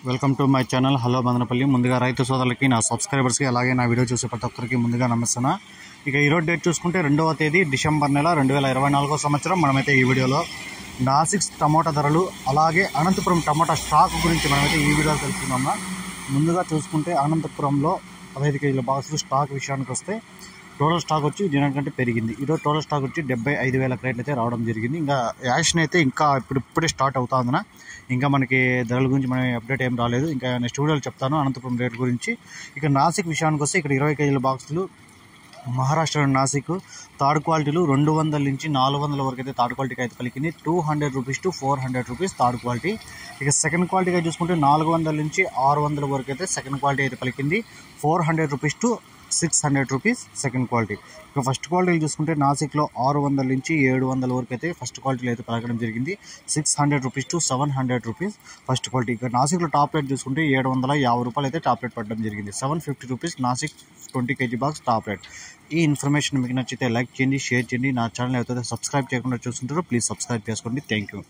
Welcome to my channel hello Madanapalle. ముందుగా రైతు సోదరులకి, నా సబ్స్క్రైబర్స్కి, అలాగే నా వీడియో చూసే ప్రతి ఒక్కరికి ముందుగా నమస్తున్నా. ఇక ఈరోజు డేట్ చూసుకుంటే 2వ తేదీ డిసెంబర్ నెల 2024 సంవత్సరం. మనమైతే ఈ వీడియోలో నాసిక్ టమోటా ధరలు, అలాగే అనంతపురం టమోటా స్టాక్ గురించి మనమైతే ఈ వీడియోలో తెలుసుకున్నాము. ముందుగా చూసుకుంటే అనంతపురంలో 15 కేజీల బాక్సులు స్టాక్ విషయానికి వస్తే టోటల్ స్టాక్ వచ్చి దీనికంటే పెరిగింది. ఈరోజు టోటల్ స్టాక్ వచ్చి 75,000 క్రేట్లు అయితే రావడం జరిగింది. ఇంకా యాక్షన్ అయితే ఇంకా ఇప్పుడే స్టార్ట్ అవుతా ఉందన్న. ఇంకా మనకి ధరల గురించి మనం అప్డేట్ ఏం రాలేదు. ఇంకా నెక్స్ట్ వీడియోలో చెప్తాను అనంతపురం రేట్ గురించి. ఇక నాసిక్ విషయానికి వస్తే ఇక్కడ 20 కేజీల బాక్సులు మహారాష్ట్ర నాసిక్ థర్డ్ క్వాలిటీలు 200 నుంచి 400 వరకు అయితే థర్డ్ క్వాలిటీకి అయితే పలికింది. 200 rupees to 400 rupees third quality. ఇక సెకండ్ క్వాలిటీగా చూసుకుంటే 400 నుంచి 600 వరకు అయితే సెకండ్ క్వాలిటీ అయితే పలికింది. 400 rupees to 600 rupees second quality. ఇక ఫస్ట్ క్వాలిటీలు చూసుకుంటే నాసిక్లో 600 నుంచి 700 వరకు అయితే ఫస్ట్ క్వాలిటీలో అయితే పలకడం జరిగింది. 600 rupees to 700 rupees first quality. ఇక నాసిక్లో టాప్ రేట్ చూసుకుంటే 750 రూపాయలు అయితే టాప్ రేట్ పడడం జరిగింది. 750 rupees Nashik 20 KG box top rate. ఈ ఇన్ఫర్మేషన్ మీకు నచ్చితే లైక్ చేయండి, షేర్ చేయండి. నా ఛానల్ అయితే సబ్స్క్రైబ్ చేయకుండా చూస్తుంటారో ప్లీజ్ సబ్స్క్రైబ్ చేసుకోండి. Thank you.